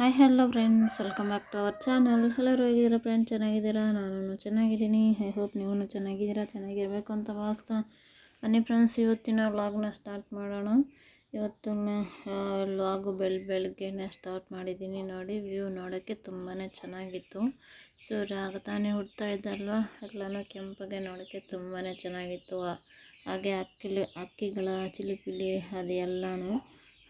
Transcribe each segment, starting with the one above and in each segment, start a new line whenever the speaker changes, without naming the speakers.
Hi hello friends, welcome back to our channel. ಎಲ್ಲರೂ ಹೇಗಿದ್ದೀರಾ friends? ಚೆನ್ನಾಗಿದ್ದೀರಾ? ನಾನು ಚೆನ್ನಾಗಿದ್ದೀನಿ. ಐ ಹೋಪ್ ನೀವು ಚೆನ್ನಾಗಿದ್ದೀರಾ, ಚೆನ್ನಾಗಿರಬೇಕು ಅಂತ ಭಾವಿಸ್ತಾ ಬನ್ನಿ ಫ್ರೆಂಡ್ಸ್, ಇವತ್ತಿನ ವ್ಲಾಗ್ನ ಸ್ಟಾರ್ಟ್ ಮಾಡೋಣ. ಇವತ್ತಿನ ವ್ಲಾಗು ಬೆಳಗ್ಗೆನೇ ಸ್ಟಾರ್ಟ್ ಮಾಡಿದ್ದೀನಿ. ನೋಡಿ, ವ್ಯೂ ನೋಡೋಕ್ಕೆ ತುಂಬಾ ಚೆನ್ನಾಗಿತ್ತು. ಸೂರ್ಯ ಆಗ ತಾನೇ ಹುಡ್ತಾ ಇದ್ದಲ್ವ, ಎಲ್ಲನೂ ಕೆಂಪಗೆ ನೋಡೋಕ್ಕೆ ತುಂಬಾ ಚೆನ್ನಾಗಿತ್ತು. ಹಾಗೆ ಹಕ್ಕಿಗಳ ಚಿಲಿಪಿಲಿ ಅದು ಎಲ್ಲನೂ.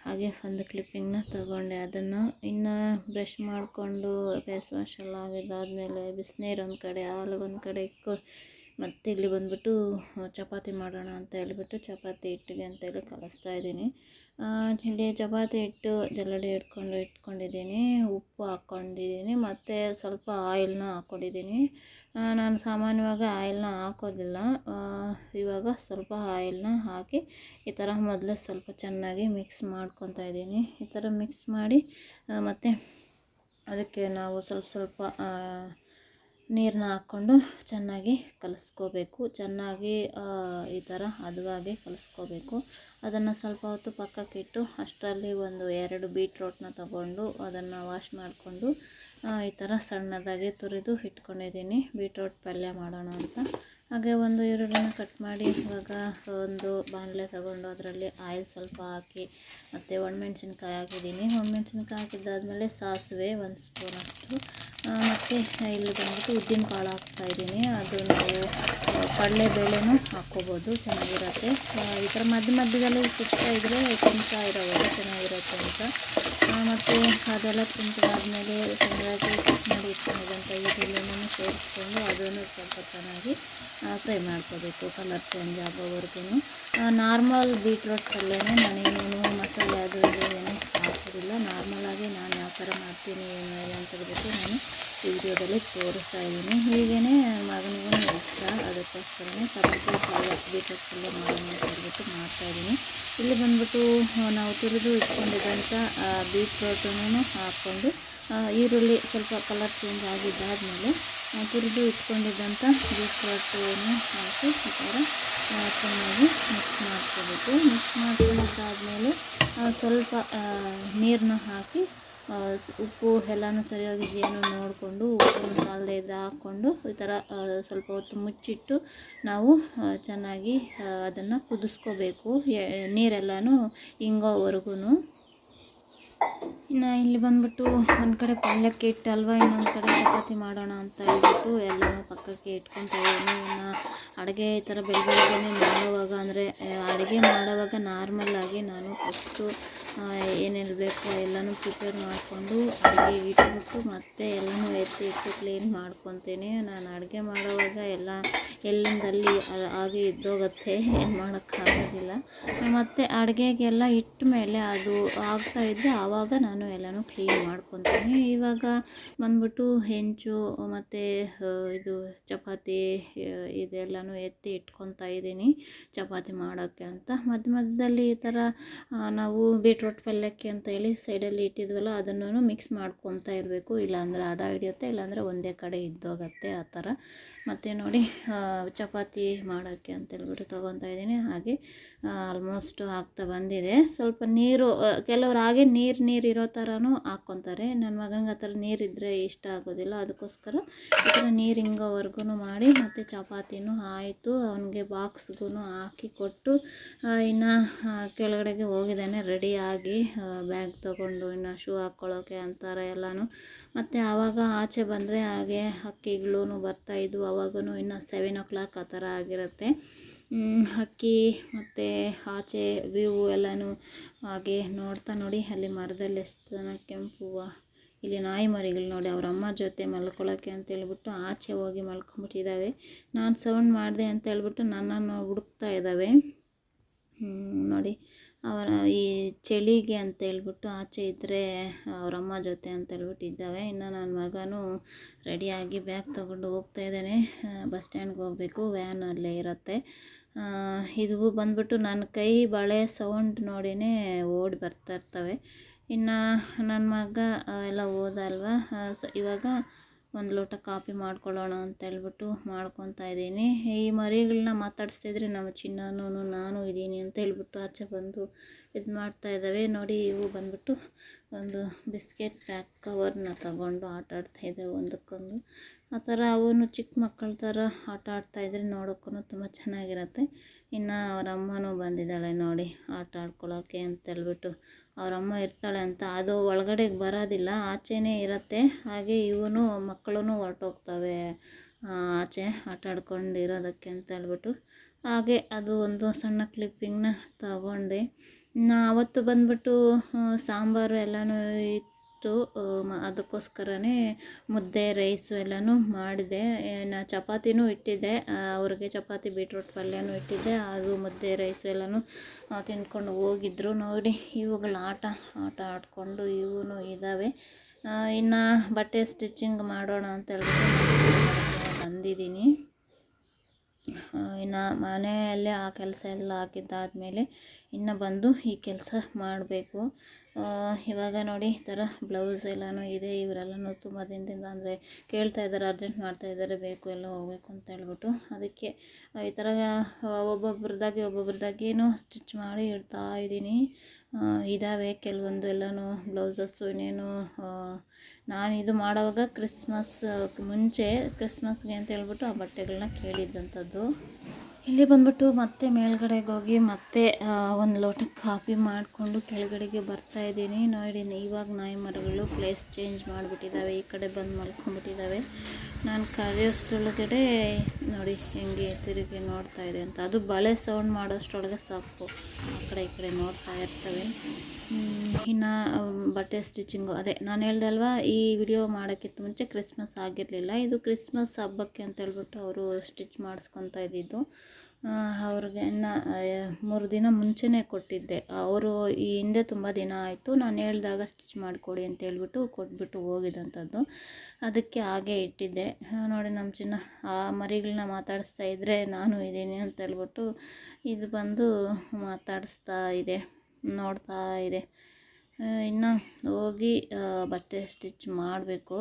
ಹಾಗೆ ಒಂದು ಕ್ಲಿಪ್ಪಿಂಗ್ನ ತಗೊಂಡೆ. ಅದನ್ನು ಇನ್ನು ಬ್ರಷ್ ಮಾಡಿಕೊಂಡು ಫೇಸ್ ವಾಶ್ ಎಲ್ಲ ಆಗಿದ್ದಾದಮೇಲೆ ಬಿಸಿನೀರು ಒಂದು ಕಡೆ, ಹಾಲು ಒಂದು ಕಡೆ ಇಕ್ಕು, ಮತ್ತು ಇಲ್ಲಿ ಬಂದುಬಿಟ್ಟು ಚಪಾತಿ ಮಾಡೋಣ ಅಂತ ಹೇಳಿಬಿಟ್ಟು ಚಪಾತಿ ಹಿಟ್ಟಿಗೆ ಅಂತೇಳಿ ಕಲಿಸ್ತಾ ಇದ್ದೀನಿ. ಇಲ್ಲಿ ಚಪಾತಿ ಹಿಟ್ಟು ಜಲ್ಲಡೆ ಇಟ್ಕೊಂಡಿದ್ದೀನಿ, ಉಪ್ಪು ಹಾಕ್ಕೊಂಡಿದ್ದೀನಿ, ಮತ್ತು ಸ್ವಲ್ಪ ಆಯಿಲ್ನ ಹಾಕ್ಕೊಂಡಿದ್ದೀನಿ. ನಾನು ಸಾಮಾನ್ಯವಾಗಿ ಆಯಿಲ್ನ ಹಾಕೋದಿಲ್ಲ. ಇವಾಗ ಸ್ವಲ್ಪ ಆಯಿಲ್ನ ಹಾಕಿ ಈ ಥರ ಮೊದಲೇ ಸ್ವಲ್ಪ ಚೆನ್ನಾಗಿ ಮಿಕ್ಸ್ ಮಾಡ್ಕೊತಾ ಇದ್ದೀನಿ. ಈ ಥರ ಮಿಕ್ಸ್ ಮಾಡಿ ಮತ್ತು ಅದಕ್ಕೆ ನಾವು ಸ್ವಲ್ಪ ನೀರನ್ನ ಹಾಕ್ಕೊಂಡು ಚೆನ್ನಾಗಿ ಕಲಿಸ್ಕೋಬೇಕು. ಚೆನ್ನಾಗಿ ಈ ಥರ ಹದವಾಗಿ ಕಲಿಸ್ಕೋಬೇಕು. ಅದನ್ನು ಸ್ವಲ್ಪ ಹೊತ್ತು ಪಕ್ಕಕ್ಕಿಟ್ಟು ಅಷ್ಟರಲ್ಲಿ ಒಂದು 2 ಬೀಟ್ರೋಟ್ನ ತಗೊಂಡು ಅದನ್ನು ವಾಶ್ ಮಾಡಿಕೊಂಡು ಈ ಥರ ಸಣ್ಣದಾಗಿ ತುರಿದು ಇಟ್ಕೊಂಡಿದ್ದೀನಿ. ಬೀಟ್ರೋಟ್ ಪಲ್ಯ ಮಾಡೋಣ ಅಂತ. ಹಾಗೆ ಒಂದು ಈರುಳ್ಳಿನ ಕಟ್ ಮಾಡಿ ಇವಾಗ ಒಂದು ಬಾಣಲೆ ತಗೊಂಡು ಅದರಲ್ಲಿ ಆಯಿಲ್ ಸ್ವಲ್ಪ ಹಾಕಿ ಮತ್ತು ಒಣಮೆಣ್ಸಿನ್ಕಾಯಿ ಹಾಕಿದ್ದೀನಿ. ಒಣಮೆಣ್ಸಿನ್ಕಾಯಿ ಹಾಕಿದ್ದಾದಮೇಲೆ ಸಾಸಿವೆ 1 ಸ್ಪೂನಷ್ಟು, ಮತ್ತು ಇಲ್ಲಿ ಬಂದ್ಬಿಟ್ಟು ಉದ್ದಿನ ಕಾಳು ಹಾಕ್ತಾಯಿದ್ದೀನಿ. ಅದು ನಾವು ಕಡಲೆಬೇಳೆನೂ ಹಾಕ್ಕೋಬೋದು, ಚೆನ್ನಾಗಿರುತ್ತೆ. ಈ ಥರ ಮಧ್ಯದಲ್ಲಿ ಸಿಗ್ತಾ ಇದ್ದರೆ ಕೆಂಪ ಇರೋವಾಗ ಚೆನ್ನಾಗಿರುತ್ತೆ ಅಂತ. ಮತ್ತು ಅದೆಲ್ಲ ತುಂಬಿದಾದ್ಮೇಲೆ ಚೆನ್ನಾಗಿ ಕಟ್ ಮಾಡಿ ಇಟ್ಕೊಂಡಿದ್ದಂಥ ಈರುಳ್ಳಿನೂ ಸೇರಿಸ್ಕೊಂಡು ಅದನ್ನು ಸ್ವಲ್ಪ ಚೆನ್ನಾಗಿ ಫ್ರೈ ಮಾಡ್ಕೋಬೇಕು, ಕಲರ್ ಚೇಂಜ್ ಆಗೋವರೆಗೂ. ನಾರ್ಮಲ್ ಬೀಟ್ರೋಟ್ ಪಲ್ಯನೇ, ನಾನೇನು ಮಸಾಲೆ ಅದು ಇದು ಏನು ಹಾಕೋದಿಲ್ಲ. ನಾರ್ಮಲಾಗಿ ನಾನು ಯಾವ ಥರ ಮಾಡ್ತೀನಿ ಅಂತ ಹೇಳ್ಬಿಟ್ಟು ನಾನು ಈ ವಿಡಿಯೋದಲ್ಲಿ ತೋರಿಸ್ತಾ ಇದ್ದೀನಿ. ಹೀಗೇ ಮಗನಿಗೂ ಇಷ್ಟ, ಅದಕ್ಕೋಸ್ಕರನೇ ಕಲರ್ಫುಲ್ ಪಲ್ಯ ಬೀಟ್ರೋಟ್ ಪಲ್ಯ ಮಾಡೋಣ ಅಂತ ಹೇಳ್ಬಿಟ್ಟು ಮಾಡ್ತಾಯಿದ್ದೀನಿ. ಇಲ್ಲಿ ಬಂದ್ಬಿಟ್ಟು ನಾವು ತುರಿದು ಇಟ್ಕೊಂಡಿದ್ದಂಥ ಬೀಟ್ರೋಟನ್ನು ಹಾಕ್ಕೊಂಡು ಈರುಳ್ಳಿ ಸ್ವಲ್ಪ ಕಲರ್ ಚೇಂಜ್ ಆಗಿದ್ದಾದಮೇಲೆ ತುರಿದು ಇಟ್ಕೊಂಡಿದ್ದಂಥ ಬೀಟ್ರೋಟನ್ನು ಹಾಕಿ ಈ ಥರ ಚೆನ್ನಾಗಿ ಮಿಕ್ಸ್ ಮಾಡ್ಕೋಬೇಕು. ಮಿಕ್ಸ್ ಮಾಡ್ಕೊಂಡಿದ್ದಾದಮೇಲೆ ಸ್ವಲ್ಪ ನೀರನ್ನ ಹಾಕಿ ಉಪ್ಪು ಎಲ್ಲನೂ ಸರಿಯಾಗಿದೆಯೇನೋ ನೋಡಿಕೊಂಡು, ಉಪ್ಪು ಸಾಲದೇ ಇದ್ದರೆ ಹಾಕ್ಕೊಂಡು ಈ ಥರ ಸ್ವಲ್ಪ ಹೊತ್ತು ಮುಚ್ಚಿಟ್ಟು ನಾವು ಚೆನ್ನಾಗಿ ಅದನ್ನು ಕುದಿಸ್ಕೋಬೇಕು, ನೀರೆಲ್ಲನೂ ಇಂಗೋವರೆಗೂ. ಇನ್ನು ಇಲ್ಲಿ ಬಂದ್ಬಿಟ್ಟು ಒಂದು ಕಡೆ ಪಲ್ಯಕ್ಕೆ ಇಟ್ಟಲ್ವ, ಇನ್ನೊಂದು ಕಡೆ ಚಪಾತಿ ಮಾಡೋಣ ಅಂತ ಹೇಳ್ಬಿಟ್ಟು ಎಲ್ಲನೂ ಪಕ್ಕಕ್ಕೆ ಇಟ್ಕೊತಾ ಇದ್ದೀನಿ. ಇನ್ನು ಅಡುಗೆ ಈ ಥರ ಬೆಳಗ್ಗೆನೇ ಮಾಡುವಾಗ, ಅಂದರೆ ಅಡುಗೆ ಮಾಡುವಾಗ ನಾರ್ಮಲಾಗಿ ನಾನು ಫಸ್ಟು ಏನೇನು ಬೇಕೋ ಎಲ್ಲನೂ ಪ್ರಿಪೇರ್ ಮಾಡಿಕೊಂಡು ಅಡುಗೆ ಇಟ್ಬಿಟ್ಟು ಮತ್ತೆ ಎಲ್ಲನೂ ಎತ್ತಿ ಕ್ಲೀನ್ ಮಾಡ್ಕೊತೀನಿ. ನಾನು ಅಡುಗೆ ಮಾಡುವಾಗ ಎಲ್ಲ ಎಲ್ಲಿಂದಲ್ಲಿ ಹಾಗೆ ಇದ್ದೋಗುತ್ತೆ, ಏನು ಮಾಡೋಕ್ಕಾಗೋದಿಲ್ಲ. ಮತ್ತು ಅಡುಗೆಗೆಲ್ಲ ಇಟ್ಟ ಮೇಲೆ ಅದು ಆಗ್ತಾಯಿದ್ದರೆ ಆವಾಗ ನಾನು ಎಲ್ಲನೂ ಕ್ಲೀನ್ ಮಾಡ್ಕೊತೀನಿ. ಇವಾಗ ಬಂದ್ಬಿಟ್ಟು ಹೆಂಚು ಮತ್ತು ಇದು ಚಪಾತಿ ಇದೆಲ್ಲನೂ ಎತ್ತಿ ಇಟ್ಕೊತಾ ಇದ್ದೀನಿ ಚಪಾತಿ ಮಾಡೋಕ್ಕೆ ಅಂತ. ಮಧ್ಯದಲ್ಲಿ ಈ ಥರ ನಾವು ಬೀಟ್ರೋಟ್ ಪಲ್ಯಕ್ಕೆ ಅಂತ ಹೇಳಿ ಸೈಡಲ್ಲಿ ಇಟ್ಟಿದ್ವಲ್ಲ, ಅದನ್ನು ಮಿಕ್ಸ್ ಮಾಡ್ಕೊತಾ ಇರಬೇಕು. ಇಲ್ಲಾಂದರೆ ಅಡ ಹಿಡಿಯುತ್ತೆ, ಇಲ್ಲಾಂದರೆ ಒಂದೇ ಕಡೆ ಇದ್ದೋಗುತ್ತೆ ಆ ಥರ. ಮತ್ತು ನೋಡಿ, ಚಪಾತಿ ಮಾಡೋಕ್ಕೆ ಅಂತೇಳ್ಬಿಟ್ಟು ತೊಗೊತಾ ಇದ್ದೀನಿ. ಹಾಗೆ ಆಲ್ಮೋಸ್ಟ್ ಆಗ್ತಾ ಬಂದಿದೆ. ಸ್ವಲ್ಪ ನೀರು, ಕೆಲವ್ರು ಹಾಗೆ ನೀರು ಇರೋ ಥರನೂ ಹಾಕ್ಕೊತಾರೆ. ನನ್ನ ಮಗನಿಗೆ ಆ ಥರ ನೀರಿದ್ದರೆ ಇಷ್ಟ ಆಗೋದಿಲ್ಲ, ಅದಕ್ಕೋಸ್ಕರ ಈ ಥರ ನೀರು ಹಿಂಗೋವರೆಗೂ ಮಾಡಿ ಮತ್ತು ಚಪಾತಿನೂ ಆಯಿತು. ಅವನಿಗೆ ಬಾಕ್ಸ್ಗೂ ಹಾಕಿ ಕೊಟ್ಟು ಇನ್ನು ಕೆಳಗಡೆಗೆ ಹೋಗಿದ್ದಾನೆ ರೆಡಿಯಾಗಿ, ಬ್ಯಾಗ್ ತೊಗೊಂಡು ಇನ್ನು ಶೂ ಹಾಕ್ಕೊಳ್ಳೋಕೆ ಅಂತಾರೆ ಎಲ್ಲನೂ. ಮತ್ತು ಆವಾಗ ಆಚೆ ಬಂದರೆ ಹಾಗೆ ಹಕ್ಕಿಗಳೂ ಬರ್ತಾಯಿದ್ವು. ಅವಾಗೂ ಇನ್ನು 7 o'clock ಆ ಥರ ಆಗಿರುತ್ತೆ. ಹಕ್ಕಿ ಮತ್ತು ಆಚೆ ವ್ಯೂ ಎಲ್ಲನೂ ಹಾಗೆ ನೋಡ್ತಾ ನೋಡಿ, ಅಲ್ಲಿ ಮರದಲ್ಲಿ ಎಷ್ಟು ಚೆನ್ನಾಗಿ ಕೆಂಪು ಹೂವು. ಇಲ್ಲಿ ನಾಯಿ ಮರಿಗಳು ನೋಡಿ, ಅವ್ರ ಅಮ್ಮ ಜೊತೆ ಮಲ್ಕೊಳ್ಳೋಕ್ಕೆ ಅಂತೇಳ್ಬಿಟ್ಟು ಆಚೆ ಹೋಗಿ ಮಲ್ಕೊಂಬಿಟ್ಟಿದ್ದಾವೆ. ನಾನು ಸೌಂಡ್ ಮಾಡಿದೆ ಅಂತೇಳ್ಬಿಟ್ಟು ನನ್ನನ್ನು ಹುಡುಕ್ತಾ ಇದ್ದಾವೆ. ನೋಡಿ, ಅವರ ಈ ಚಳಿಗೆ ಅಂತೇಳ್ಬಿಟ್ಟು ಆಚೆ ಇದ್ದರೆ ಅವರಮ್ಮ ಜೊತೆ ಅಂತೇಳ್ಬಿಟ್ಟು ಇದ್ದಾವೆ. ಇನ್ನು ನನ್ನ ಮಗನೂ ರೆಡಿಯಾಗಿ ಬ್ಯಾಗ್ ತೊಗೊಂಡು ಹೋಗ್ತಾ ಇದ್ದಾನೆ. ಬಸ್ ಸ್ಟ್ಯಾಂಡ್ಗೆ ಹೋಗಬೇಕು, ವ್ಯಾನ್ ಅಲ್ಲೇ ಇರುತ್ತೆ. ಇದು ಬಂದ್ಬಿಟ್ಟು ನನ್ನ ಕೈ ಬಳೆ ಸೌಂಡ್ ನೋಡಿನೇ ಓಡಿ ಬರ್ತಾ ಇರ್ತವೆ. ಇನ್ನು ನನ್ನ ಮಗ ಎಲ್ಲ ಹೋದ ಅಲ್ವಾ, ಇವಾಗ ಒಂದು ಲೋಟ ಕಾಫಿ ಮಾಡ್ಕೊಳ್ಳೋಣ ಅಂತ ಹೇಳ್ಬಿಟ್ಟು ಮಾಡ್ಕೊತಾ ಇದ್ದೀನಿ. ಈ ಮರಿಗಳನ್ನ ಮಾತಾಡಿಸ್ತಿದ್ರೆ ನಮ್ಮ ಚಿನ್ನನೂ ನಾನು ಇದ್ದೀನಿ ಅಂತ ಹೇಳ್ಬಿಟ್ಟು ಆಚೆ ಬಂದು ಇದು ಮಾಡ್ತಾ ಇದ್ದಾವೆ ನೋಡಿ. ಇವು ಬಂದ್ಬಿಟ್ಟು ಒಂದು ಬಿಸ್ಕೆಟ್ ಪ್ಯಾಕ್ ಕವರ್ನ ತಗೊಂಡು ಆಟ ಆಡ್ತಾಯಿದ್ದಾವೆ ಒಂದಕ್ಕೊಂದು. ಆ ಥರ ಅವನು ಚಿಕ್ಕ ಮಕ್ಕಳ ಥರ ಆಟ ಆಡ್ತಾಯಿದ್ರೆ ನೋಡೋಕ್ಕೂ ತುಂಬ ಚೆನ್ನಾಗಿರುತ್ತೆ. ಇನ್ನು ಅವ್ರ ಅಮ್ಮನೂ ಬಂದಿದ್ದಾಳೆ ನೋಡಿ ಆಟ ಆಡ್ಕೊಳ್ಳೋಕ್ಕೆ ಅಂತೇಳ್ಬಿಟ್ಟು. ಅವರಮ್ಮ ಇರ್ತಾಳೆ ಅಂತ ಅದು ಒಳಗಡೆ ಬರೋದಿಲ್ಲ, ಆಚೆನೇ ಇರುತ್ತೆ. ಹಾಗೆ ಇವನು ಮಕ್ಕಳು ಹೊರಟೋಗ್ತವೆ ಆಚೆ ಆಟ ಆಡ್ಕೊಂಡು ಇರೋದಕ್ಕೆ ಅಂತ ಹೇಳ್ಬಿಟ್ಟು. ಹಾಗೆ ಅದು ಒಂದು ಸಣ್ಣ ಕ್ಲಿಪ್ಪಿಂಗ್ನ ತಗೊಂಡೆ. ಅವತ್ತು ಬಂದ್ಬಿಟ್ಟು ಸಾಂಬಾರು ಎಲ್ಲನೂ ಇತ್ತು, ಅದಕ್ಕೋಸ್ಕರನೇ ಮುದ್ದೆ ರೈಸು ಎಲ್ಲನೂ ಮಾಡಿದೆ. ಚಪಾತಿನೂ ಇಟ್ಟಿದ್ದೆ, ಅವ್ರಿಗೆ ಚಪಾತಿ ಬೀಟ್ರೂಟ್ ಪಲ್ಯನೂ ಇಟ್ಟಿದ್ದೆ. ಅದು ಮುದ್ದೆ ರೈಸು ಎಲ್ಲನೂ ತಿಂದ್ಕೊಂಡು ಹೋಗಿದ್ರು ನೋಡಿ. ಇವುಗಳ ಆಟ ಆಡಿಕೊಂಡು ಇವನು ಇದ್ದಾವೆ. ಇನ್ನು ಬಟ್ಟೆ ಸ್ಟಿಚಿಂಗ್ ಮಾಡೋಣ ಅಂತ ಹೇಳ್ಬಿಟ್ಟು ಬಂದಿದ್ದೀನಿ. ಇನ್ನು ಮನೆಯಲ್ಲೇ ಆ ಕೆಲಸ ಎಲ್ಲ ಹಾಕಿದ್ದಾದಮೇಲೆ ಇನ್ನು ಬಂದು ಈ ಕೆಲಸ ಮಾಡಬೇಕು. ಇವಾಗ ನೋಡಿ ಈ ಥರ ಬ್ಲೌಸ್ ಎಲ್ಲನೂ ಇದೆ. ಇವರೆಲ್ಲನೂ ತುಂಬ ದಿನದಿಂದ ಅಂದರೆ ಕೇಳ್ತಾ ಇದ್ದಾರೆ, ಅರ್ಜೆಂಟ್ ಮಾಡ್ತಾಯಿದ್ದಾರೆ, ಬೇಕು ಎಲ್ಲ ಹೋಗಬೇಕು ಅಂತ ಹೇಳ್ಬಿಟ್ಟು. ಅದಕ್ಕೆ ಈ ಥರ ಒಬ್ಬೊಬ್ರದ್ದಾಗೇನು ಸ್ಟಿಚ್ ಮಾಡಿ ಇಡ್ತಾ ಇದ್ದೀನಿ. ಇದ್ದಾವೆ ಕೆಲವೊಂದು ಎಲ್ಲನೂ ಬ್ಲೌಸಸ್ಸು. ಇನ್ನೇನು ನಾನು ಇದು ಮಾಡೋವಾಗ ಕ್ರಿಸ್ಮಸ್ಗೆ ಅಂತ ಹೇಳ್ಬಿಟ್ಟು ಆ ಬಟ್ಟೆಗಳನ್ನ ಕೇಳಿದ್ದಂಥದ್ದು. ಇಲ್ಲಿ ಬಂದ್ಬಿಟ್ಟು ಮತ್ತೆ ಮೇಲ್ಗಡೆಗೆ ಹೋಗಿ ಮತ್ತೆ ಒಂದು ಲೋಟ ಕಾಫಿ ಮಾಡಿಕೊಂಡು ಕೆಳಗಡೆಗೆ ಬರ್ತಾಯಿದ್ದೀನಿ ನೋಡಿ. ಇವಾಗ ನಾಯಿ ಮರಗಳು ಪ್ಲೇಸ್ ಚೇಂಜ್ ಮಾಡಿಬಿಟ್ಟಿದ್ದಾವೆ, ಈ ಕಡೆ ಬಂದು ಮಲ್ಕೊಂಡ್ಬಿಟ್ಟಿದ್ದಾವೆ. ನಾನು ಕರೆಯೋಷ್ಟರೊಳಗಡೆ ನೋಡಿ ಹೆಂಗೆ ತಿರುಗಿ ನೋಡ್ತಾ ಇದೆ ಅಂತ. ಅದು ಬಳೆ ಸೌಂಡ್ ಮಾಡೋಷ್ಟರೊಳಗೆ ಸಾಕು ಆ ಕಡೆ ಈ ಕಡೆ ನೋಡ್ತಾ ಇರ್ತವೆ. ಇನ್ನು ಬಟ್ಟೆ ಸ್ಟಿಚಿಂಗು ಅದೇ ನಾನು ಹೇಳ್ದೆ ಅಲ್ವಾ, ಈ ವಿಡಿಯೋ ಮಾಡೋಕ್ಕಿಂತ ಮುಂಚೆ ಕ್ರಿಸ್ಮಸ್ ಆಗಿರಲಿಲ್ಲ. ಇದು ಕ್ರಿಸ್ಮಸ್ ಹಬ್ಬಕ್ಕೆ ಅಂತ ಹೇಳ್ಬಿಟ್ಟು ಅವರು ಸ್ಟಿಚ್ ಮಾಡಿಸ್ಕೊತಾ ಇದ್ದಿದ್ದು. ಅವ್ರಿಗೆ ಇನ್ನು 3 ದಿನ ಮುಂಚೆನೇ ಕೊಟ್ಟಿದ್ದೆ. ಅವರು ಈ ಹಿಂದೆ ತುಂಬ ದಿನ ಆಯಿತು, ನಾನು ಹೇಳಿದಾಗ ಸ್ಟಿಚ್ ಮಾಡಿಕೊಡಿ ಅಂತ ಹೇಳ್ಬಿಟ್ಟು ಕೊಟ್ಬಿಟ್ಟು ಹೋಗಿದ್ದಂಥದ್ದು. ಅದಕ್ಕೆ ಹಾಗೆ ಇಟ್ಟಿದ್ದೆ ನೋಡಿ. ನಮ್ಮ ಚಿನ್ನ ಆ ಮರಿಗಳನ್ನ ಮಾತಾಡಿಸ್ತಾ ಇದ್ದರೆ ನಾನು ಇದ್ದೀನಿ ಅಂತ ಹೇಳ್ಬಿಟ್ಟು ಇದು ಬಂದು ಮಾತಾಡಿಸ್ತಾ ಇದೆ, ನೋಡ್ತಾ ಇದೆ. ಇನ್ನು ಹೋಗಿ ಬಟ್ಟೆ ಸ್ಟಿಚ್ ಮಾಡಬೇಕು.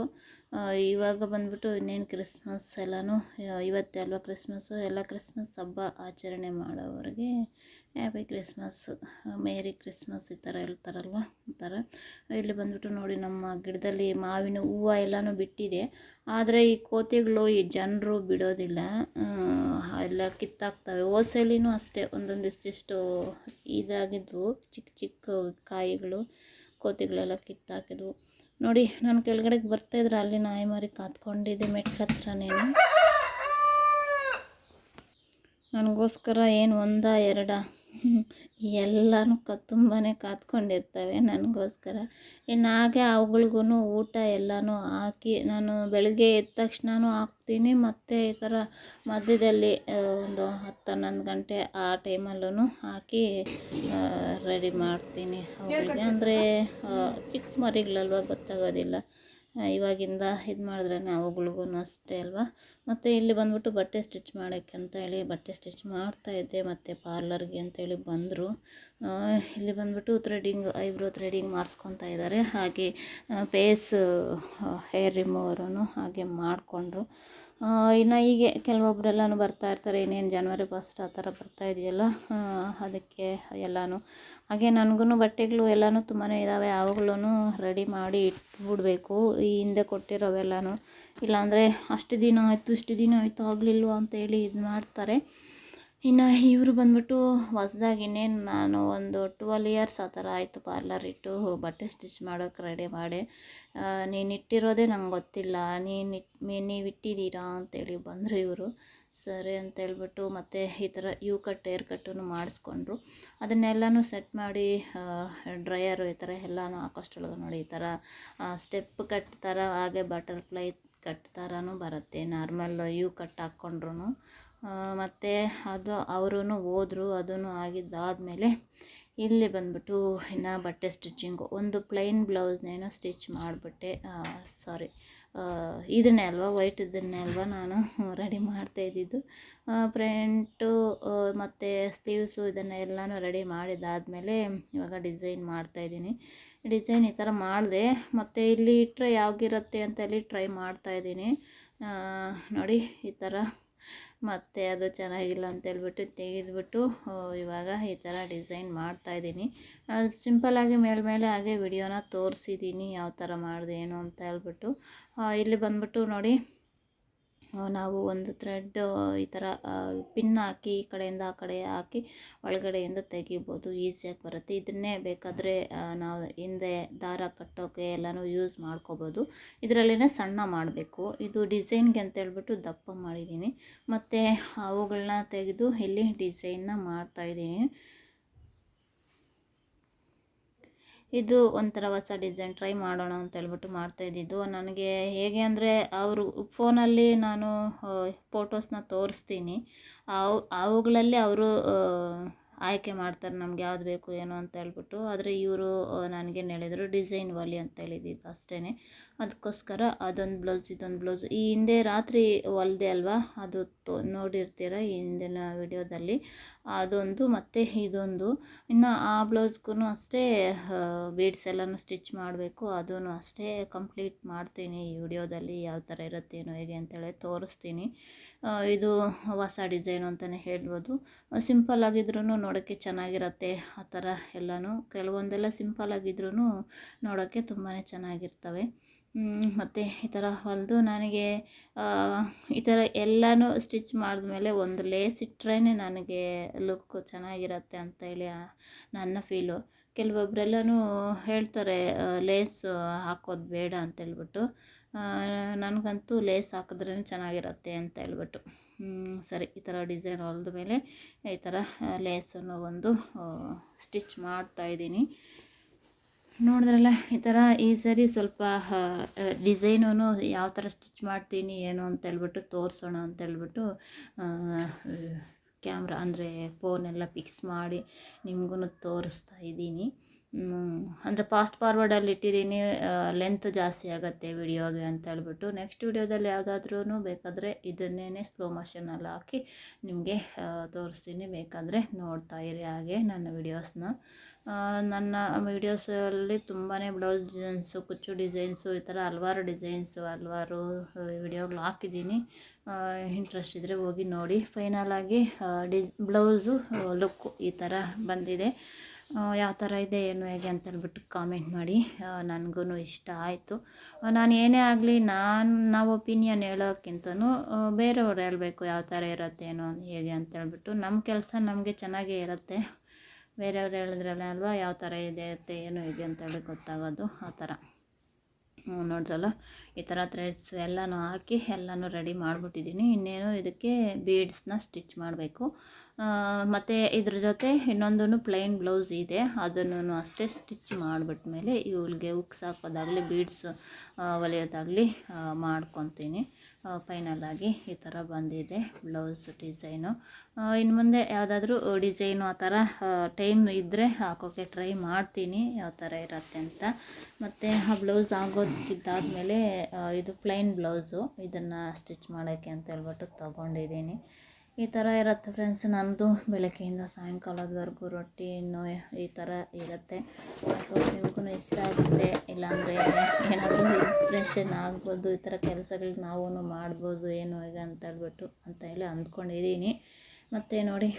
ಇವಾಗ ಬಂದ್ಬಿಟ್ಟು ಇನ್ನೇನು ಕ್ರಿಸ್ಮಸ್ ಎಲ್ಲನೂ ಇವತ್ತೇ ಅಲ್ವಾ ಕ್ರಿಸ್ಮಸ್ಸು. ಎಲ್ಲ ಕ್ರಿಸ್ಮಸ್ ಹಬ್ಬ ಆಚರಣೆ ಮಾಡೋವ್ರಿಗೆ ಹ್ಯಾಪಿ ಕ್ರಿಸ್ಮಸ್, ಮೇರಿ ಕ್ರಿಸ್ಮಸ್ ಈ ಥರ ಹೇಳ್ತಾರಲ್ವ ಈ ಥರ. ಇಲ್ಲಿ ಬಂದ್ಬಿಟ್ಟು ನೋಡಿ ನಮ್ಮ ಗಿಡದಲ್ಲಿ ಮಾವಿನ ಹೂವು ಎಲ್ಲನೂ ಬಿಟ್ಟಿದೆ. ಆದರೆ ಈ ಕೋತಿಗಳು ಈ ಜನರು ಬಿಡೋದಿಲ್ಲ, ಎಲ್ಲ ಕಿತ್ತಾಕ್ತವೆ. ಓಸೆಲಿನೂ ಅಷ್ಟೇ ಒಂದೊಂದು ಇಷ್ಟಿಷ್ಟು ಇದಾಗಿದ್ವು ಚಿಕ್ಕ ಚಿಕ್ಕ ಕಾಯಿಗಳು, ಕೋತಿಗಳೆಲ್ಲ ಕಿತ್ತಾಕಿದ್ವು ನೋಡಿ. ನಾನು ಕೆಳಗಡೆಗೆ ಬರ್ತಾಯಿದ್ರೆ ಅಲ್ಲಿ ನಾಯಿ ಮರಿ ಕಾತ್ಕೊಂಡಿದ್ದೆ ಮೆಟ್ಲ ಹತ್ರನೇನು. ನನಗೋಸ್ಕರ ಏನು 1 2 ಎಲ್ಲನೂ ತುಂಬಾ ಕಾತ್ಕೊಂಡಿರ್ತವೆ ನನಗೋಸ್ಕರ. ಇನ್ನು ಹಾಗೆ ಅವುಗಳಿಗೂ ಊಟ ಎಲ್ಲನೂ ಹಾಕಿ ನಾನು ಬೆಳಗ್ಗೆ ಎದ್ದ ತಕ್ಷಣವೂ ಹಾಕ್ತೀನಿ. ಮತ್ತು ಈ ಥರ ಮಧ್ಯದಲ್ಲಿ ಒಂದು 10-11 ಗಂಟೆ ಆ ಟೈಮಲ್ಲೂ ಹಾಕಿ ರೆಡಿ ಮಾಡ್ತೀನಿ ಅವರಿಗೆ. ಅಂದರೆ ಚಿಕ್ಕ ಮರಿಗಳಲ್ವ ಗೊತ್ತಾಗೋದಿಲ್ಲ, ಇವಾಗಿಂದ ಇದು ಮಾಡಿದ್ರೇ ಅವುಗಳಿಗೂ ಅಷ್ಟೇ ಅಲ್ವಾ. ಮತ್ತು ಇಲ್ಲಿ ಬಂದ್ಬಿಟ್ಟು ಬಟ್ಟೆ ಸ್ಟಿಚ್ ಮಾಡೋಕ್ಕೆ ಅಂತ ಹೇಳಿ ಬಟ್ಟೆ ಸ್ಟಿಚ್ ಮಾಡ್ತಾಯಿದ್ದೆ. ಮತ್ತು ಪಾರ್ಲರ್ಗೆ ಅಂತೇಳಿ ಬಂದರು. ಇಲ್ಲಿ ಬಂದ್ಬಿಟ್ಟು ಐಬ್ರೋ ಥ್ರೆಡಿಂಗ್ ಮಾಡಿಸ್ಕೊತಾ ಇದ್ದಾರೆ. ಹಾಗೆ ಫೇಸ್ ಹೇರ್ ರಿಮೂವರೂ ಹಾಗೆ ಮಾಡಿಕೊಂಡ್ರು. ಇನ್ನು ಹೀಗೆ ಕೆಲವೊಬ್ಬರೆಲ್ಲನೂ ಬರ್ತಾ ಇರ್ತಾರೆ. ಇನ್ನೇನು ಜನವರಿ 1 ಆ ಥರ ಬರ್ತಾ ಇದೆಯಲ್ಲ, ಅದಕ್ಕೆ ಎಲ್ಲನೂ ಹಾಗೆ ನನಗೂ ಬಟ್ಟೆಗಳು ಎಲ್ಲನೂ ತುಂಬಾ ಇದ್ದಾವೆ. ಅವುಗಳೂ ರೆಡಿ ಮಾಡಿ ಇಟ್ಬಿಡ್ಬೇಕು, ಈ ಹಿಂದೆ ಕೊಟ್ಟಿರೋವೆಲ್ಲನೂ. ಇಲ್ಲಾಂದರೆ ಅಷ್ಟು ದಿನ ಆಯಿತು ಆಗಲಿಲ್ವ ಅಂತೇಳಿ ಇದು ಮಾಡ್ತಾರೆ. ಇನ್ನು ಇವರು ಬಂದ್ಬಿಟ್ಟು ಹೊಸ್ದಾಗಿ ಇನ್ನೇನು ನಾನು ಒಂದು 12 ಇಯರ್ಸ್ ಆ ಥರ ಆಯಿತು ಪಾರ್ಲರ್ ಇಟ್ಟು ಬಟ್ಟೆ ಸ್ಟಿಚ್ ಮಾಡೋಕ್ಕೆ ರೆಡಿ ಮಾಡಿ. ನೀನು ಇಟ್ಟಿರೋದೇ ನಂಗೆ ಗೊತ್ತಿಲ್ಲ, ನೀವು ಇಟ್ಟಿದ್ದೀರಾ ಅಂತೇಳಿ ಬಂದರು ಇವರು. ಸರಿ ಅಂತೇಳ್ಬಿಟ್ಟು ಮತ್ತು ಈ ಥರ ಹೇರ್ ಕಟ್ಟನ್ನು ಮಾಡಿಸ್ಕೊಂಡ್ರು. ಅದನ್ನೆಲ್ಲನೂ ಸೆಟ್ ಮಾಡಿ ಡ್ರೈಯರು ಈ ಥರ ಎಲ್ಲನೂ ಹಾಕೋಷ್ಟೊಳಗೆ ನೋಡಿ ಈ ಥರ ಸ್ಟೆಪ್ ಕಟ್ ಥರ, ಹಾಗೆ ಬಟರ್ಫ್ಲೈ ಕಟ್ ಥರನೂ ಬರುತ್ತೆ ನಾರ್ಮಲ್ ಕಟ್ ಹಾಕ್ಕೊಂಡ್ರು. ಮತ್ತು ಅದು ಅವರೂ ಹೋದರು. ಅದನ್ನು ಆಗಿದ್ದಾದಮೇಲೆ ಇಲ್ಲಿ ಬಂದ್ಬಿಟ್ಟು ಇನ್ನು ಬಟ್ಟೆ ಸ್ಟಿಚಿಂಗು ಒಂದು ಪ್ಲೈನ್ ಬ್ಲೌಸ್ನೇನೋ ಸ್ಟಿಚ್ ಮಾಡಿಬಿಟ್ಟೆ. ಇದನ್ನೇ ಅಲ್ವಾ ವೈಟ್ ಇದನ್ನೇ ಅಲ್ವಾ ನಾನು ರೆಡಿ ಮಾಡ್ತಾಯಿದ್ದಿದ್ದು. ಪ್ರಿಂಟು ಮತ್ತು ಸ್ಲೀವ್ಸು ಇದನ್ನೆಲ್ಲನೂ ರೆಡಿ ಮಾಡಿದ್ದಾದಮೇಲೆ ಇವಾಗ ಡಿಸೈನ್ ಮಾಡ್ತಾಯಿದ್ದೀನಿ. ಡಿಸೈನ್ ಈ ಥರ ಮಾಡಿದೆ, ಮತ್ತು ಇಲ್ಲಿ ಇಟ್ಟರೆ ಯಾವಾಗಿರುತ್ತೆ ಅಂತ ಹೇಳಿ ಟ್ರೈ ಮಾಡ್ತಾಯಿದ್ದೀನಿ. ನೋಡಿ ಈ ಥರ, ಮತ್ತು ಅದು ಚೆನ್ನಾಗಿಲ್ಲ ಅಂತೇಳ್ಬಿಟ್ಟು ತೆಗೆದುಬಿಟ್ಟು ಇವಾಗ ಈ ಥರ ಡಿಸೈನ್ ಮಾಡ್ತಾಯಿದ್ದೀನಿ. ಸಿಂಪಲ್ಲಾಗಿ ಮೇಲೆ ಹಾಗೆ ವಿಡಿಯೋನ ತೋರಿಸಿದ್ದೀನಿ ಯಾವ ಥರ ಮಾಡಿದೆ ಏನು ಅಂತ ಹೇಳ್ಬಿಟ್ಟು. ಇಲ್ಲಿ ಬಂದ್ಬಿಟ್ಟು ನೋಡಿ, ನಾವು ಒಂದು ಥ್ರೆಡ್ ಈ ಥರ ಪಿನ್ ಹಾಕಿ ಈ ಕಡೆಯಿಂದ ಆ ಕಡೆ ಹಾಕಿ ಒಳಗಡೆಯಿಂದ ತೆಗಿಬೋದು, ಈಸಿಯಾಗಿ ಬರುತ್ತೆ. ಇದನ್ನೇ ಬೇಕಾದರೆ ನಾವು ಹಿಂದೆ ದಾರ ಕಟ್ಟೋಕ್ಕೆ ಎಲ್ಲನೂ ಯೂಸ್ ಮಾಡ್ಕೋಬೋದು. ಇದರಲ್ಲೇ ಸಣ್ಣ ಮಾಡಬೇಕು. ಇದು ಡಿಸೈನ್ಗೆ ಅಂತೇಳ್ಬಿಟ್ಟು ದಪ್ಪ ಮಾಡಿದ್ದೀನಿ, ಮತ್ತು ಅವುಗಳನ್ನ ತೆಗೆದು ಇಲ್ಲಿ ಡಿಸೈನ್ನ ಮಾಡ್ತಾಯಿದ್ದೀನಿ. ಇದು ಒಂಥರ ಹೊಸ ಡಿಸೈನ್ ಟ್ರೈ ಮಾಡೋಣ ಅಂತ ಹೇಳ್ಬಿಟ್ಟು ಮಾಡ್ತಾಯಿದ್ದಿದ್ದು. ನನಗೆ ಹೇಗೆ ಅಂದರೆ, ಅವರು ಫೋನಲ್ಲಿ ನಾನು ಫೋಟೋಸ್ನ ತೋರಿಸ್ತೀನಿ, ಅವುಗಳಲ್ಲಿ ಅವರು ಆಯ್ಕೆ ಮಾಡ್ತಾರೆ ನಮ್ಗೆ ಯಾವ್ದು ಬೇಕು ಏನು ಅಂತ ಹೇಳ್ಬಿಟ್ಟು. ಆದರೆ ಇವರು ನನಗೇನು ಹೇಳಿದರು, ಡಿಸೈನ್ ಹೊಲಿ ಅಂತ ಹೇಳಿದ್ದು ಅಷ್ಟೇ. ಅದಕ್ಕೋಸ್ಕರ ಅದೊಂದು ಬ್ಲೌಸ್ ಇದೊಂದು ಬ್ಲೌಸ್ ಈ ಹಿಂದೆ ರಾತ್ರಿ ಹೊಲ್ದೆ ಅಲ್ವಾ, ಅದು ನೋಡಿರ್ತೀರ ಈ ಹಿಂದಿನ ವಿಡಿಯೋದಲ್ಲಿ. ಅದೊಂದು ಮತ್ತು ಇದೊಂದು, ಇನ್ನು ಆ ಬ್ಲೌಸ್ಗೂ ಅಷ್ಟೇ ಬೀಡ್ಸ್ ಎಲ್ಲನೂ ಸ್ಟಿಚ್ ಮಾಡಬೇಕು. ಅದೂ ಅಷ್ಟೇ ಕಂಪ್ಲೀಟ್ ಮಾಡ್ತೀನಿ ಈ ವಿಡಿಯೋದಲ್ಲಿ. ಯಾವ ಥರ ಇರುತ್ತೇನೋ ಹೇಗೆ ಅಂತೇಳಿ ತೋರಿಸ್ತೀನಿ. ಇದು ಹೊಸ ಡಿಸೈನು ಅಂತಲೇ ಹೇಳ್ಬೋದು. ಸಿಂಪಲ್ಲಾಗಿದ್ರೂ ನೋಡೋಕ್ಕೆ ಚೆನ್ನಾಗಿರುತ್ತೆ ಆ ಥರ ಎಲ್ಲನೂ. ಕೆಲವೊಂದೆಲ್ಲ ಸಿಂಪಲ್ಲಾಗಿದ್ರೂ ನೋಡೋಕ್ಕೆ ತುಂಬಾ ಚೆನ್ನಾಗಿರ್ತವೆ. ಮತ್ತು ಈ ಥರ ಹೊಲಿದು ನನಗೆ ಈ ಥರ ಎಲ್ಲನೂ ಸ್ಟಿಚ್ ಮಾಡಿದ್ಮೇಲೆ ಒಂದು ಲೇಸ್ ಇಟ್ಟರೆ ನನಗೆ ಲುಕ್ಕು ಚೆನ್ನಾಗಿರುತ್ತೆ ಅಂತೇಳಿ ನನ್ನ ಫೀಲು. ಕೆಲವೊಬ್ಬರೆಲ್ಲನೂ ಹೇಳ್ತಾರೆ ಲೇಸ್ ಹಾಕೋದು ಬೇಡ ಅಂತೇಳ್ಬಿಟ್ಟು. ನನಗಂತೂ ಲೇಸ್ ಹಾಕಿದ್ರೇ ಚೆನ್ನಾಗಿರುತ್ತೆ ಅಂತ ಹೇಳ್ಬಿಟ್ಟು, ಸರಿ ಈ ಥರ ಡಿಸೈನ್ ಹೊಲಿದ ಮೇಲೆ ಈ ಥರ ಲೇಸನ್ನು ಒಂದು ಸ್ಟಿಚ್ ಮಾಡ್ತಾಯಿದ್ದೀನಿ. ನೋಡಿದ್ರಲ್ಲ, ಈ ಥರ ಈ ಸರಿ ಸ್ವಲ್ಪ ಡಿಸೈನೂ ಯಾವ ಥರ ಸ್ಟಿಚ್ ಮಾಡ್ತೀನಿ ಏನು ಅಂತೇಳ್ಬಿಟ್ಟು ತೋರಿಸೋಣ ಅಂತೇಳ್ಬಿಟ್ಟು ಕ್ಯಾಮ್ರಾ ಅಂದರೆ ಫೋನೆಲ್ಲ ಫಿಕ್ಸ್ ಮಾಡಿ ನಿಮಗೂ ತೋರಿಸ್ತಾ ಇದ್ದೀನಿ. ಅಂದರೆ ಫಾಸ್ಟ್ ಫಾರ್ವರ್ಡಲ್ಲಿ ಇಟ್ಟಿದ್ದೀನಿ, ಲೆಂತ್ ಜಾಸ್ತಿ ಆಗುತ್ತೆ ವಿಡಿಯೋಗೆ ಅಂತ ಹೇಳ್ಬಿಟ್ಟು. ನೆಕ್ಸ್ಟ್ ವಿಡಿಯೋದಲ್ಲಿ ಯಾವುದಾದ್ರೂ ಬೇಕಾದರೆ ಇದನ್ನೇ ಸ್ಲೋ ಮೋಷನಲ್ಲಿ ಹಾಕಿ ನಿಮಗೆ ತೋರಿಸ್ತೀನಿ. ಬೇಕಾದರೆ ನೋಡ್ತಾ ಇರಿ ಹಾಗೆ ನನ್ನ ವಿಡಿಯೋಸ್ನ. ನನ್ನ ವೀಡಿಯೋಸಲ್ಲಿ ತುಂಬಾ ಬ್ಲೌಸ್ ಡಿಸೈನ್ಸು, ಕುಚ್ಚು ಡಿಸೈನ್ಸು, ಈ ಥರ ಹಲವಾರು ಡಿಸೈನ್ಸು ಹಲವಾರು ವಿಡಿಯೋಗಳು ಹಾಕಿದ್ದೀನಿ. ಇಂಟ್ರೆಸ್ಟ್ ಇದ್ದರೆ ಹೋಗಿ ನೋಡಿ. ಫೈನಲಾಗಿ ಬ್ಲೌಸು ಲುಕ್ಕು ಈ ಥರ ಬಂದಿದೆ. ಯಾವ ಥರ ಇದೆ ಏನು ಹೇಗೆ ಅಂತೇಳ್ಬಿಟ್ಟು ಕಾಮೆಂಟ್ ಮಾಡಿ. ನನಗೂ ಇಷ್ಟ ಆಯಿತು. ನಾನು ಏನೇ ಆಗಲಿ ನಾವು ಒಪಿನಿಯನ್ ಹೇಳೋಕ್ಕಿಂತನೂ ಬೇರೆಯವ್ರು ಹೇಳಬೇಕು ಯಾವ ಥರ ಇರುತ್ತೆ ಏನೋ ಹೇಗೆ ಅಂತೇಳ್ಬಿಟ್ಟು. ನಮ್ಮ ಕೆಲಸ ನಮಗೆ ಚೆನ್ನಾಗೇ ಇರುತ್ತೆ, ಬೇರೆಯವ್ರು ಹೇಳಿದ್ರಲ್ಲ ಅಲ್ವಾ ಯಾವ ಥರ ಇರುತ್ತೆ ಏನು ಹೇಗೆ ಅಂತೇಳಿ ಗೊತ್ತಾಗೋದು. ಆ ಥರ ನೋಡಿದ್ರಲ್ಲ, ಈ ಥರ ಥ್ರೆಡ್ಸ್ ಎಲ್ಲನೂ ಹಾಕಿ ಎಲ್ಲನೂ ರೆಡಿ ಮಾಡಿಬಿಟ್ಟಿದ್ದೀನಿ. ಇನ್ನೇನು ಇದಕ್ಕೆ ಬೀಡ್ಸ್ನ ಸ್ಟಿಚ್ ಮಾಡಬೇಕು. ಮತ್ತು ಇದ್ರ ಜೊತೆ ಇನ್ನೊಂದು ಪ್ಲೈನ್ ಬ್ಲೌಸ್ ಇದೆ, ಅದನ್ನು ಅಷ್ಟೇ ಸ್ಟಿಚ್ ಮಾಡಿಬಿಟ್ಮೇಲೆ ಇವಳಿಗೆ ಹುಕ್ಸ್ ಹಾಕೋದಾಗಲಿ ಬೀಡ್ಸ್ ಹೊಲಿಯೋದಾಗಲಿ ಮಾಡ್ಕೊತೀನಿ. ಫೈನಲಾಗಿ ಈ ಥರ ಬಂದಿದೆ ಬ್ಲೌಸ್ ಡಿಸೈನು. ಇನ್ನು ಮುಂದೆ ಯಾವುದಾದ್ರೂ ಡಿಸೈನು ಆ ಥರ ಟೈಮ್ ಇದ್ದರೆ ಹಾಕೋಕ್ಕೆ ಟ್ರೈ ಮಾಡ್ತೀನಿ ಯಾವ ಥರ ಇರುತ್ತೆ ಅಂತ. ಮತ್ತು ಆ ಬ್ಲೌಸ್ ಆಗೋದಕ್ಕಿದ್ದಾದಮೇಲೆ ಇದು ಪ್ಲೈನ್ ಬ್ಲೌಸು, ಇದನ್ನು ಸ್ಟಿಚ್ ಮಾಡೋಕ್ಕೆ ಅಂತ ಹೇಳ್ಬಿಟ್ಟು ತೊಗೊಂಡಿದ್ದೀನಿ. ಈ ಥರ ಇರುತ್ತೆ ಫ್ರೆಂಡ್ಸ್ ನನ್ನದು ಬೆಳಗ್ಗೆಯಿಂದ ಸಾಯಂಕಾಲದವರೆಗೂ ರೊಟೀನು ಈ ಥರ ಇರುತ್ತೆ. ನಿಮಗೂ ಇಷ್ಟ ಆಗುತ್ತೆ, ಇಲ್ಲಾಂದರೆ ಏನಾದರೂ ಇನ್ಸ್ಪಿರೇಷನ್ ಆಗ್ಬೋದು, ಈ ಥರ ಕೆಲಸಗಳು ನಾವು ಮಾಡ್ಬೋದು ಏನು ಹೇಗೆ ಅಂತ ಹೇಳಿ ಅಂದ್ಕೊಂಡಿದ್ದೀನಿ. ಮತ್ತು ನೋಡಿ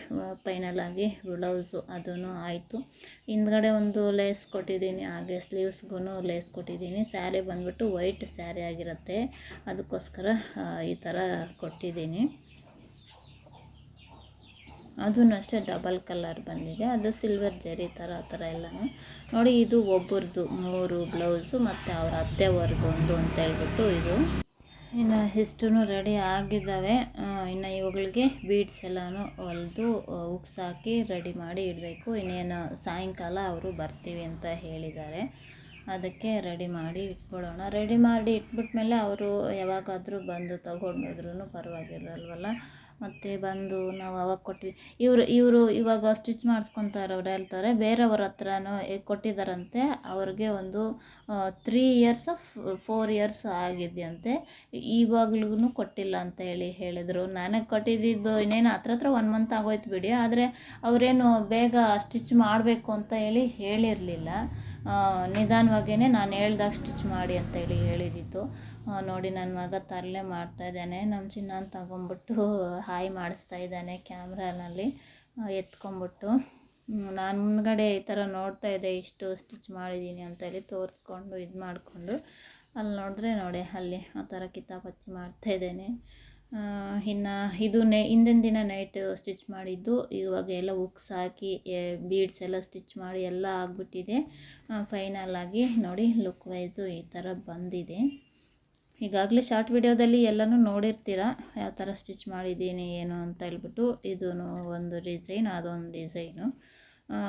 ಫೈನಲಾಗಿ ಬ್ಲೌಸು ಅದೂ ಆಯಿತು. ಹಿಂದ್ಗಡೆ ಒಂದು ಲೇಸ್ ಕೊಟ್ಟಿದ್ದೀನಿ, ಹಾಗೆ ಸ್ಲೀವ್ಸ್ಗೂ ಲೇಸ್ ಕೊಟ್ಟಿದ್ದೀನಿ. ಸ್ಯಾರಿ ಬಂದ್ಬಿಟ್ಟು ವೈಟ್ ಸ್ಯಾರಿ ಆಗಿರುತ್ತೆ, ಅದಕ್ಕೋಸ್ಕರ ಈ ಥರ ಕೊಟ್ಟಿದ್ದೀನಿ. ಅದೂ ಅಷ್ಟೇ ಡಬಲ್ ಕಲರ್ ಬಂದಿದೆ, ಅದು ಸಿಲ್ವರ್ ಜರಿ ಥರ ಆ ಥರ ಎಲ್ಲನೂ ನೋಡಿ. ಇದು ಒಬ್ಬರದು 3 ಬ್ಲೌಸು ಮತ್ತು ಅವ್ರ ಅತ್ತೆಯವ್ರದ್ದು ಒಂದು ಅಂತೇಳ್ಬಿಟ್ಟು ಇದು. ಇನ್ನು ಇಷ್ಟೂ ರೆಡಿ ಆಗಿದ್ದಾವೆ. ಇನ್ನು ಇವುಗಳಿಗೆ ಬೀಡ್ಸ್ ಎಲ್ಲನೂ ಹೊಲಿದು ಹುಕ್ಸ್ ಹಾಕಿ ರೆಡಿ ಮಾಡಿ ಇಡಬೇಕು. ಇನ್ನೇನು ಸಾಯಂಕಾಲ ಅವರು ಬರ್ತೀವಿ ಅಂತ ಹೇಳಿದ್ದಾರೆ. ಅದಕ್ಕೆ ರೆಡಿ ಮಾಡಿ ಇಟ್ಬಿಡೋಣ. ರೆಡಿ ಮಾಡಿ ಇಟ್ಬಿಟ್ಮೇಲೆ ಅವರು ಯಾವಾಗಾದರೂ ಬಂದು ತೊಗೊಂಡೋದ್ರೂ ಪರವಾಗಿರಲ್ವಲ್ಲ. ಮತ್ತು ಬಂದು ನಾವು ಅವಾಗ ಕೊಟ್ವಿ. ಇವರು ಇವಾಗ ಸ್ಟಿಚ್ ಮಾಡಿಸ್ಕೊತಾರವ್ರು ಹೇಳ್ತಾರೆ ಬೇರೆಯವ್ರ ಹತ್ರನೂ ಕೊಟ್ಟಿದ್ದಾರಂತೆ. ಅವ್ರಿಗೆ ಒಂದು 3 ಇಯರ್ಸ್ 4 ಇಯರ್ಸ್ ಆಗಿದೆಯಂತೆ. ಇವಾಗ್ಲೂ ಕೊಟ್ಟಿಲ್ಲ ಅಂತ ಹೇಳಿದರು. ನನಗೆ ಕೊಟ್ಟಿದ್ದು ಇನ್ನೇನು ಹತ್ರ 1 ಮಂತ್ ಆಗೋಯ್ತು ಬಿಡಿ. ಆದರೆ ಅವರೇನು ಬೇಗ ಸ್ಟಿಚ್ ಮಾಡಬೇಕು ಅಂತ ಹೇಳಿರಲಿಲ್ಲ. ನಿಧಾನವಾಗೇ ನಾನು ಹೇಳ್ದಾಗ ಸ್ಟಿಚ್ ಮಾಡಿ ಅಂತ ಹೇಳಿದ್ದಿತ್ತು. ನೋಡಿ ನನ್ನ ಮಗ ತರಲೆ ಮಾಡ್ತಾಯಿದ್ದಾನೆ. ನಮ್ಮ ಚಿನ್ನ ತಗೊಂಬಿಟ್ಟು ಹಾಯ್ ಮಾಡಿಸ್ತಾ ಇದ್ದಾನೆ ಕ್ಯಾಮ್ರಾನಲ್ಲಿ ಎತ್ಕೊಂಬಿಟ್ಟು. ನಾನು ಮುಂದ್ಗಡೆ ಈ ಥರ ನೋಡ್ತಾ ಇದ್ದೆ, ಇಷ್ಟು ಸ್ಟಿಚ್ ಮಾಡಿದ್ದೀನಿ ಅಂತೇಳಿ ತೋರಿಸ್ಕೊಂಡು ಇದು ಮಾಡಿಕೊಂಡು. ಅಲ್ಲಿ ನೋಡಿದ್ರೆ ನೋಡಿ ಅಲ್ಲಿ ಆ ಥರ ಕಿತಾಪಚ್ಚಿ ಮಾಡ್ತಾಯಿದ್ದೇನೆ. ಇನ್ನು ಇದು ಹಿಂದಿನ ದಿನ ನೈಟ್ ಸ್ಟಿಚ್ ಮಾಡಿದ್ದು. ಇವಾಗ ಎಲ್ಲ ಉಕ್ಸ್ ಹಾಕಿ ಬೀಡ್ಸ್ ಎಲ್ಲ ಸ್ಟಿಚ್ ಮಾಡಿ ಎಲ್ಲ ಆಗಿಬಿಟ್ಟಿದೆ. ಫೈನಲ್ ಆಗಿ ನೋಡಿ ಲುಕ್ ವೈಸು ಈ ಥರ ಬಂದಿದೆ. ಈಗಾಗಲೇ ಶಾರ್ಟ್ ವಿಡಿಯೋದಲ್ಲಿ ಎಲ್ಲನೂ ನೋಡಿರ್ತೀರ ಯಾವ ಥರ ಸ್ಟಿಚ್ ಮಾಡಿದ್ದೀನಿ ಏನು ಅಂತ ಹೇಳ್ಬಿಟ್ಟು. ಇದೂ ಒಂದು ಡಿಸೈನ್, ಅದೊಂದು ಡಿಸೈನು.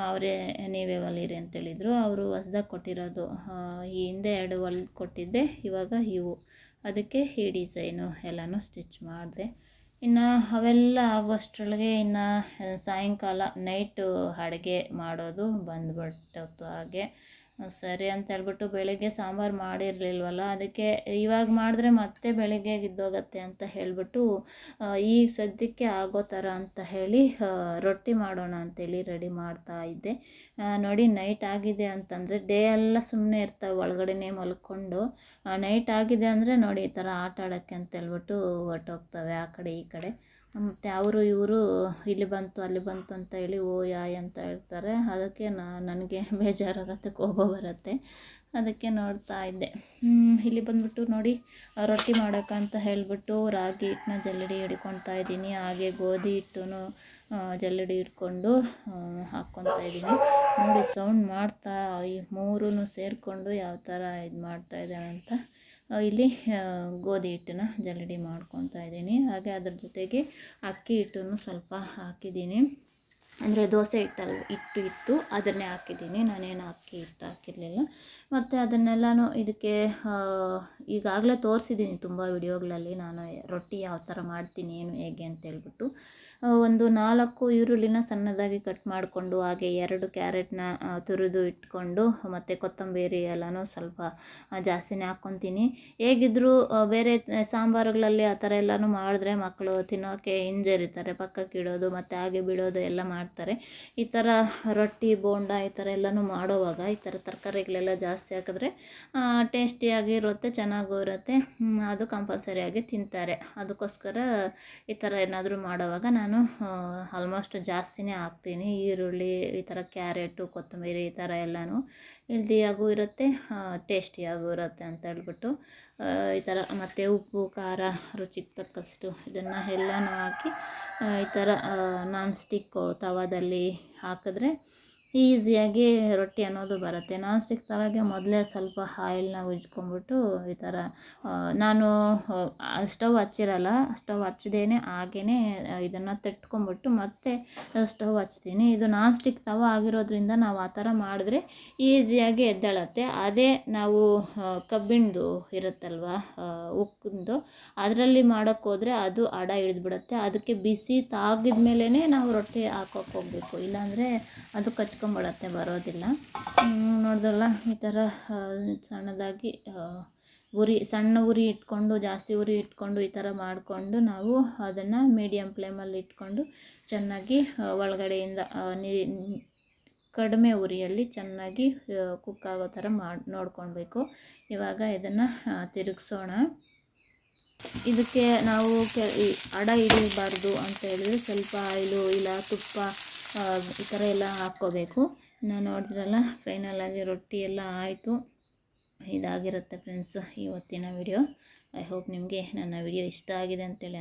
ಅವರೇ ನೀವೇ ಹೊಲೀರಿ ಅಂತೇಳಿದರು. ಅವರು ಹೊಸ್ದಾಗಿ ಕೊಟ್ಟಿರೋದು. ಈ ಹಿಂದೆ 2 ಹೊಲ್ದು ಕೊಟ್ಟಿದ್ದೆ, ಇವಾಗ ಇವು. ಅದಕ್ಕೆ ಈ ಡಿಸೈನು ಎಲ್ಲನೂ ಸ್ಟಿಚ್ ಮಾಡಿದೆ. ಇನ್ನು ಅವೆಲ್ಲ ಆಗೋಷ್ಟರೊಳಗೆ ಇನ್ನು ಸಾಯಂಕಾಲ ನೈಟು ಅಡುಗೆ ಮಾಡೋದು ಬಂದುಬಿಟ್ಟು ಹಾಗೆ. ಸರಿ ಅಂತ ಹೇಳ್ಬಿಟ್ಟು ಬೆಳಗ್ಗೆ ಸಾಂಬಾರು ಮಾಡಿರಲಿಲ್ವಲ್ಲ, ಅದಕ್ಕೆ ಇವಾಗ ಮಾಡಿದ್ರೆ ಮತ್ತೆ ಬೆಳಗ್ಗೆ ಇದ್ದೋಗತ್ತೆ ಅಂತ ಹೇಳಿಬಿಟ್ಟು ಈಗ ಸದ್ಯಕ್ಕೆ ಆಗೋ ಥರ ಅಂತ ಹೇಳಿ ರೊಟ್ಟಿ ಮಾಡೋಣ ಅಂತೇಳಿ ರೆಡಿ ಮಾಡ್ತಾ ಇದ್ದೆ. ನೋಡಿ ನೈಟ್ ಆಗಿದೆ ಅಂತಂದರೆ ಡೇ ಎಲ್ಲ ಸುಮ್ಮನೆ ಇರ್ತಾವೆ ಒಳಗಡೆನೇ ಮಲ್ಕೊಂಡು. ನೈಟ್ ಆಗಿದೆ ಅಂದರೆ ನೋಡಿ ಈ ಥರ ಆಟ ಆಡೋಕ್ಕೆ ಅಂತ ಹೇಳ್ಬಿಟ್ಟು ಹೊರ್ಟೋಗ್ತವೆ ಆ ಕಡೆ ಈ ಕಡೆ. ಮತ್ತು ಇವರು ಇಲ್ಲಿ ಬಂತು ಅಲ್ಲಿ ಬಂತು ಅಂತ ಹೇಳಿ ಓ ಯಾಯ್ ಅಂತ ಹೇಳ್ತಾರೆ. ಅದಕ್ಕೆ ನನಗೆ ಬೇಜಾರಾಗತ್ತೆ, ಕೋಪ ಬರುತ್ತೆ. ಅದಕ್ಕೆ ನೋಡ್ತಾ ಇದ್ದೆ. ಇಲ್ಲಿ ಬಂದ್ಬಿಟ್ಟು ನೋಡಿ ರೊಟ್ಟಿ ಮಾಡೋಕ್ಕಂತ ಹೇಳಿಬಿಟ್ಟು ರಾಗಿ ಹಿಟ್ಟನ್ನ ಜಲ್ಲಡಿ ಹಿಡ್ಕೊತಾ ಇದ್ದೀನಿ. ಹಾಗೆ ಗೋಧಿ ಹಿಟ್ಟು ಜಲ್ಲಡಿ ಹಿಡ್ಕೊಂಡು ಹಾಕ್ಕೊತಾ ಇದ್ದೀನಿ. ನೋಡಿ ಸೌಂಡ್ ಮಾಡ್ತಾ ಈ 3 ಸೇರಿಕೊಂಡು ಯಾವ ಥರ ಇದು ಮಾಡ್ತಾಯಿದ್ದಾವೆ ಅಂತ. ಇಲ್ಲಿ ಗೋಧಿ ಹಿಟ್ಟನ್ನ ಜಲ್ಲಡಿ ಮಾಡ್ಕೊತಾ ಇದ್ದೀನಿ. ಹಾಗೆ ಅದ್ರ ಜೊತೆಗೆ ಅಕ್ಕಿ ಹಿಟ್ಟನ್ನು ಸ್ವಲ್ಪ ಹಾಕಿದ್ದೀನಿ. ಅಂದರೆ ದೋಸೆ ಹಿಟ್ಟು ಇತ್ತು, ಅದನ್ನೇ ಹಾಕಿದ್ದೀನಿ. ನಾನೇನು ಅಕ್ಕಿ ಹಿಟ್ಟು ಹಾಕಿರಲಿಲ್ಲ. ಮತ್ತು ಅದನ್ನೆಲ್ಲನೂ ಇದಕ್ಕೆ ಈಗಾಗಲೇ ತೋರಿಸಿದ್ದೀನಿ ತುಂಬ ವಿಡಿಯೋಗಳಲ್ಲಿ ನಾನು ರೊಟ್ಟಿ ಯಾವ ಥರ ಮಾಡ್ತೀನಿ ಏನು ಹೇಗೆ ಅಂತೇಳ್ಬಿಟ್ಟು. ಒಂದು 4 ಈರುಳ್ಳಿನ ಸಣ್ಣದಾಗಿ ಕಟ್ ಮಾಡಿಕೊಂಡು, ಹಾಗೆ 2 ಕ್ಯಾರೆಟ್ನ ತುರಿದು ಇಟ್ಕೊಂಡು, ಮತ್ತು ಕೊತ್ತಂಬರಿ ಎಲ್ಲನೂ ಸ್ವಲ್ಪ ಜಾಸ್ತಿನೇ ಹಾಕ್ಕೊತೀನಿ. ಹೇಗಿದ್ದರೂ ಬೇರೆ ಸಾಂಬಾರುಗಳಲ್ಲಿ ಆ ಥರ ಎಲ್ಲನೂ ಮಾಡಿದ್ರೆ ಮಕ್ಕಳು ತಿನ್ನೋಕ್ಕೆ ಹಿಂಜರಿತಾರೆ, ಪಕ್ಕಕ್ಕೆ ಇಡೋದು ಮತ್ತು ಹಾಗೆ ಬಿಡೋದು ಎಲ್ಲ ಮಾಡ್ತಾರೆ. ಈ ಥರ ರೊಟ್ಟಿ ಬೋಂಡ ಈ ಥರ ಎಲ್ಲನೂ ಮಾಡೋವಾಗ ಈ ಥರ ತರಕಾರಿಗಳೆಲ್ಲ ಜಾಸ್ತಿ ಹಾಕಿದ್ರೆ ಟೇಸ್ಟಿಯಾಗಿರುತ್ತೆ, ಚೆನ್ನಾಗೂ ಇರುತ್ತೆ. ಅದು ಕಂಪಲ್ಸರಿಯಾಗಿ ತಿಂತಾರೆ. ಅದಕ್ಕೋಸ್ಕರ ಈ ಥರ ಏನಾದರೂ ಮಾಡೋವಾಗ ನಾನು ಆಲ್ಮೋಸ್ಟ್ ಜಾಸ್ತಿನೇ ಹಾಕ್ತೀನಿ. ಈರುಳ್ಳಿ ಈ ಥರ ಕ್ಯಾರೆಟು ಕೊತ್ತಂಬರಿ ಈ ಥರ ಎಲ್ಲನೂ ಹೆಲ್ದಿಯಾಗೂ ಇರುತ್ತೆ, ಟೇಸ್ಟಿಯಾಗೂ ಇರುತ್ತೆ ಅಂತ ಹೇಳ್ಬಿಟ್ಟು ಈ ಥರ. ಮತ್ತು ಉಪ್ಪು ಖಾರ ರುಚಿಗೆ ತಕ್ಕಷ್ಟು ಇದನ್ನು ಎಲ್ಲನೂ ಹಾಕಿ ಈ ಥರ ನಾನ್ ಸ್ಟಿಕ್ಕು ತವಾದಲ್ಲಿ ಹಾಕಿದ್ರೆ ಈಸಿಯಾಗಿ ರೊಟ್ಟಿ ಅನ್ನೋದು ಬರುತ್ತೆ. ನಾನ್ ಸ್ಟಿಕ್ ತವಾಗೆ ಮೊದಲೇ ಸ್ವಲ್ಪ ಆಯಿಲ್ನ ಉಜ್ಕೊಂಬಿಟ್ಟು ಈ ಥರ ನಾನು ಸ್ಟವ್ ಹಚ್ಚಿರಲ್ಲ, ಸ್ಟವ್ ಹಚ್ಚದೇನೆ ಹಾಗೇ ಇದನ್ನು ತಟ್ಕೊಂಬಿಟ್ಟು ಮತ್ತೆ ಸ್ಟವ್ ಹಚ್ತೀನಿ. ಇದು ನಾನ್ ಸ್ಟಿಕ್ ತವ ಆಗಿರೋದ್ರಿಂದ ನಾವು ಆ ಥರ ಮಾಡಿದ್ರೆ ಈಸಿಯಾಗಿ ಎದ್ದೇಳುತ್ತೆ. ಅದೇ ನಾವು ಕಬ್ಬಿಣದು ಇರುತ್ತಲ್ವ ಉಕ್ಕಿಂದು, ಅದರಲ್ಲಿ ಮಾಡೋಕ್ಕೋದ್ರೆ ಅದು ಅಡ ಹಿಡಿದ್ಬಿಡುತ್ತೆ. ಅದಕ್ಕೆ ಬಿಸಿ ತಾಗಿದ ಮೇಲೇ ನಾವು ರೊಟ್ಟಿ ಹಾಕೋಕ್ಕೆ ಹೋಗಬೇಕು, ಇಲ್ಲಾಂದರೆ ಅದು ಕಚ್ಕೊಂಬಿಡತ್ತೆ, ಬರೋದಿಲ್ಲ. ನೋಡ್ದಲ್ಲ ಈ ಥರ ಸಣ್ಣದಾಗಿ ಸಣ್ಣ ಉರಿ ಇಟ್ಕೊಂಡು, ಜಾಸ್ತಿ ಉರಿ ಇಟ್ಕೊಂಡು ಈ ಥರ ಮಾಡಿಕೊಂಡು ನಾವು ಅದನ್ನು ಮೀಡಿಯಮ್ ಫ್ಲೇಮಲ್ಲಿ ಇಟ್ಕೊಂಡು ಚೆನ್ನಾಗಿ ಒಳಗಡೆಯಿಂದ ಕಡಿಮೆ ಉರಿಯಲ್ಲಿ ಚೆನ್ನಾಗಿ ಕುಕ್ ಆಗೋ ಥರ ನೋಡ್ಕೊಳ್ಬೇಕು. ಇವಾಗ ಇದನ್ನು ತಿರುಗಿಸೋಣ. ಇದಕ್ಕೆ ನಾವು ಅಡ ಹಿಡಿಬಾರ್ದು ಅಂತ ಹೇಳಿದ್ರೆ ಸ್ವಲ್ಪ ಆಯಿಲು ಇಲ್ಲ ತುಪ್ಪ ಈ ಥರ ಎಲ್ಲ ಹಾಕ್ಕೋಬೇಕು. ನಾನು ನೋಡಿದ್ರಲ್ಲ ಫೈನಲಾಗಿ ರೊಟ್ಟಿ ಎಲ್ಲ ಆಯಿತು. ಇದಾಗಿರುತ್ತೆ ಫ್ರೆಂಡ್ಸ್ ಇವತ್ತಿನ ವಿಡಿಯೋ. ಐ ಹೋಪ್ ನಿಮಗೆ ನನ್ನ ವಿಡಿಯೋ ಇಷ್ಟ ಆಗಿದೆ ಅಂತೇಳಿ